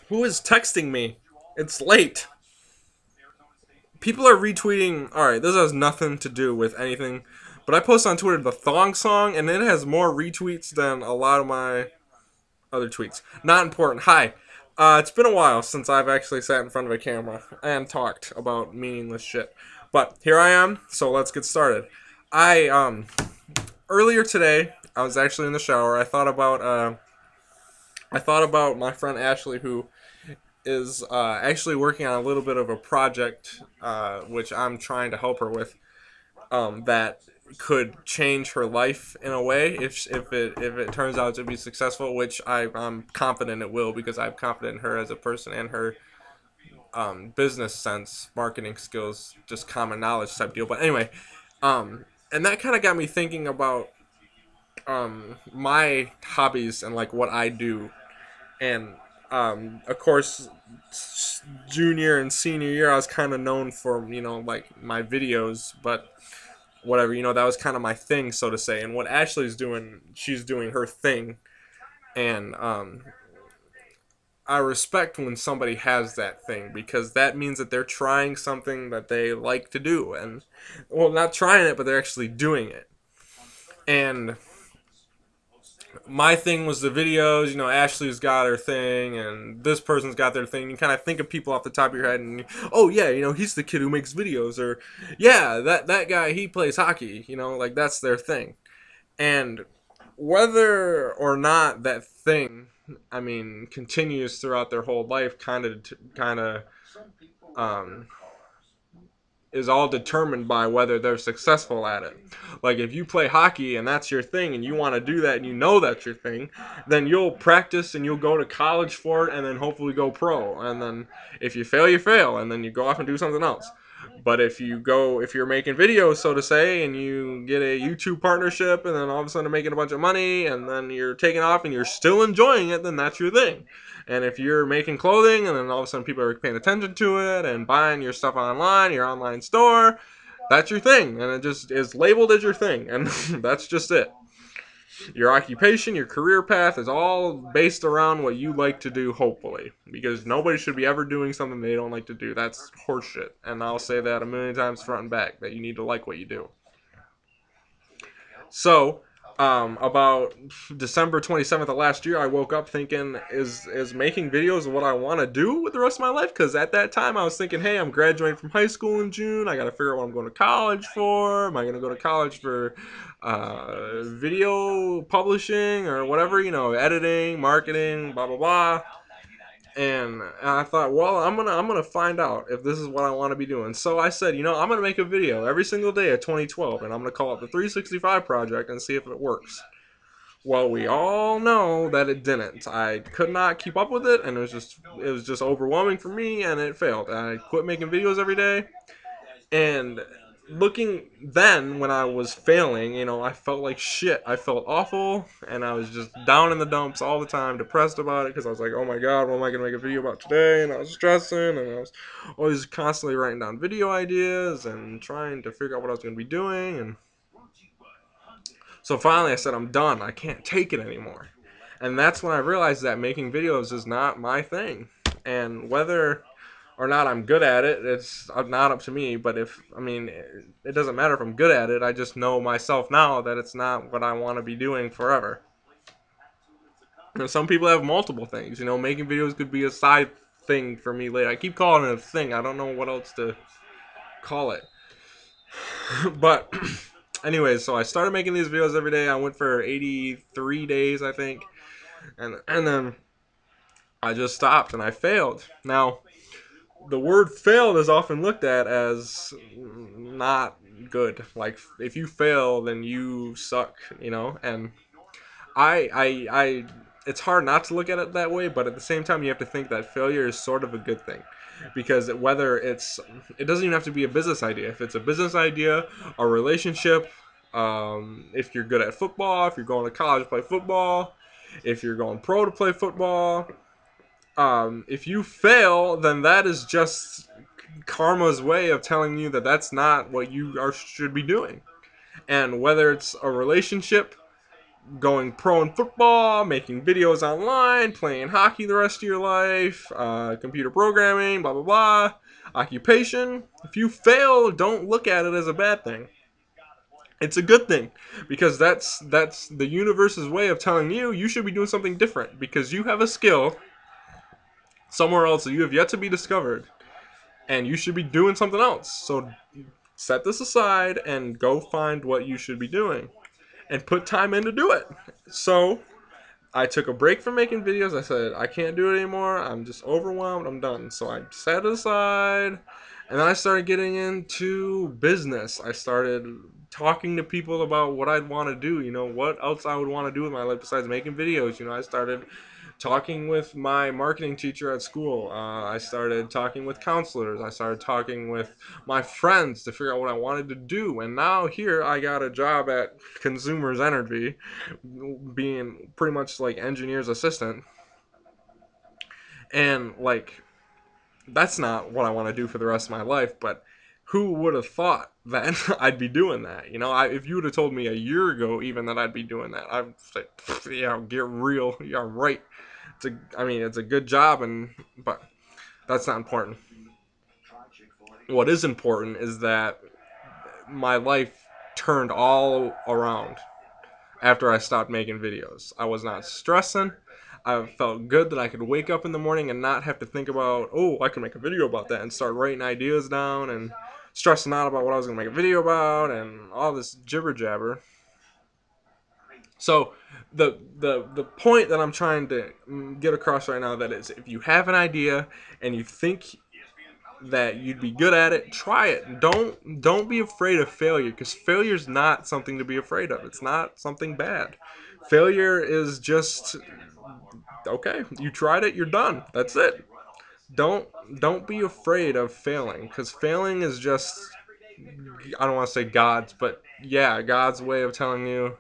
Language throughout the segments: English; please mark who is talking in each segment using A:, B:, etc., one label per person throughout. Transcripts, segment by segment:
A: Who is texting me? It's late. People are retweeting. Alright, this has nothing to do with anything. But I post on Twitter the Thong Song, and it has more retweets than a lot of my other tweets. Not important. Hi. It's been a while since I've actually sat in front of a camera and talked about meaningless shit. But here I am, so let's get started. I earlier today, I was actually in the shower. I thought about my friend Ashley, who is actually working on a little bit of a project, which I'm trying to help her with, that could change her life in a way if it turns out to be successful, which I'm confident it will, because I'm confident in her as a person and her business sense, marketing skills, just common knowledge type deal. But anyway, and that kind of got me thinking about my hobbies and like what I do. And of course, junior and senior year, I was kind of known for like my videos, but whatever, that was kind of my thing, so to say. And what Ashley's doing, she's doing her thing, and I respect when somebody has that thing, because that means that they're trying something that they like to do, and well, not trying it, but they're actually doing it. And my thing was the videos. Ashley's got her thing, and this person's got their thing. You kind of think of people off the top of your head, and oh yeah, he's the kid who makes videos, or yeah, that guy, he plays hockey. Like that's their thing. And whether or not that thing, I mean, continues throughout their whole life, kind of um, is all determined by whether they're successful at it. Like if you play hockey and that's your thing and you want to do that and you know that's your thing, then you'll practice and you'll go to college for it and then hopefully go pro. And then if you fail, you fail, and then you go off and do something else. But if you're making videos, so to say, and you get a YouTube partnership and then all of a sudden making a bunch of money and then you're taking off and you're still enjoying it, then that's your thing. And if you're making clothing and then all of a sudden people are paying attention to it and buying your stuff online, your online store, that's your thing. And it just is labeled as your thing. And that's just it. Your occupation, your career path is all based around what you like to do, hopefully. Because nobody should be ever doing something they don't like to do. That's horseshit. And I'll say that a million times front and back, that you need to like what you do. So, about December 27th of last year, I woke up thinking, is making videos what I want to do with the rest of my life? Because at that time, I was thinking, hey, I'm graduating from high school in June. I got to figure out what I'm going to college for. Am I going to go to college for video publishing or whatever, editing, marketing, blah, blah, blah. And I thought, well, I'm gonna find out if this is what I want to be doing. So I said, I'm gonna make a video every single day of 2012, and I'm gonna call it the 365 Project and see if it works. Well, we all know that it didn't. I could not keep up with it, and it was just overwhelming for me, and it failed. I quit making videos every day, and looking then when I was failing, I felt like shit. I felt awful, and I was just down in the dumps all the time, depressed about it, because I was like, oh my god, what am I going to make a video about today? And I was stressing, and I was always constantly writing down video ideas and trying to figure out what I was going to be doing. And so finally I said, I'm done. I can't take it anymore. And that's when I realized that making videos is not my thing. And whether or not I'm good at it, it's not up to me. But it doesn't matter if I'm good at it. I just know myself now that it's not what I want to be doing forever. Some people have multiple things. Making videos could be a side thing for me later. I keep calling it a thing. I don't know what else to call it. But anyways, so I started making these videos every day. I went for 83 days, I think. And then I just stopped and I failed. Now, the word failed is often looked at as not good. Like if you fail, then you suck. And I it's hard not to look at it that way, but at the same time, you have to think that failure is sort of a good thing, because it doesn't even have to be a business idea. If it's a business idea, a relationship, if you're good at football, if you're going to college to play football, if you're going pro to play football, if you fail, then that is just karma's way of telling you that that's not what should be doing. And whether it's a relationship, going pro in football, making videos online, playing hockey the rest of your life, computer programming, blah, blah, blah, occupation. If you fail, don't look at it as a bad thing. It's a good thing, because that's the universe's way of telling you you should be doing something different, because you have a skill somewhere else that you have yet to be discovered, and you should be doing something else. So set this aside and go find what you should be doing and put time in to do it. So I took a break from making videos. I said, I can't do it anymore. I'm just overwhelmed. I'm done. So I set it aside. And then I started getting into business. I started talking to people about what I'd want to do. You know, what else I would want to do with my life besides making videos. You know, I started talking with my marketing teacher at school. I started talking with counselors. I started talking with my friends to figure out what I wanted to do. And now here I got a job at Consumers Energy, being pretty much like engineer's assistant. And like, that's not what I want to do for the rest of my life, but who would have thought that I'd be doing that? You know, if you would have told me a year ago even that I'd be doing that, I'd say, yeah, get real. Yeah, right. It's a good job, but that's not important. What is important is that my life turned all around after I stopped making videos. I was not stressing. I felt good that I could wake up in the morning and not have to think about, oh, I can make a video about that, and start writing ideas down and stressing out about what I was going to make a video about and all this jibber jabber. So the point that I'm trying to get across right now, that is, if you have an idea and you think that you'd be good at it, try it. Don't be afraid of failure, because failure is not something to be afraid of. It's not something bad. Failure is just, okay, you tried it, you're done. That's it. Don't be afraid of failing, because failing is just, I don't want to say God's, but yeah, God's way of telling you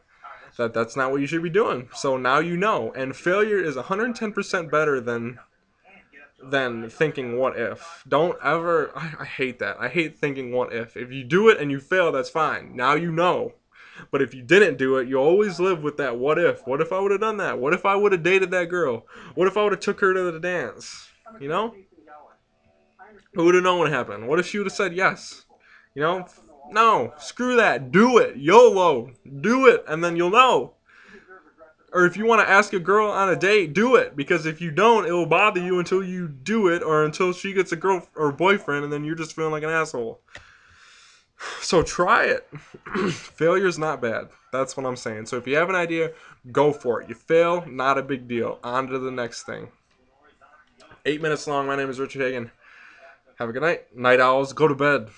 A: that that's not what you should be doing. So now you know. And failure is 110% better than thinking what if. Don't ever, I hate that. I hate thinking what if. If you do it and you fail, that's fine. Now you know. But if you didn't do it, you always live with that what if. What if I would have done that? What if I would have dated that girl? What if I would have took her to the dance? You know? Who would have known what happened? What if she would have said yes? You know? No, screw that. Do it. YOLO. Do it, and then you'll know. Or if you want to ask a girl on a date, do it. Because if you don't, it will bother you until you do it, or until she gets a girl or boyfriend, and then you're just feeling like an asshole. So try it. Failure's not bad. That's what I'm saying. So if you have an idea, go for it. You fail, not a big deal. On to the next thing. 8 minutes long. My name is Richard Hagan. Have a good night. Night owls, go to bed.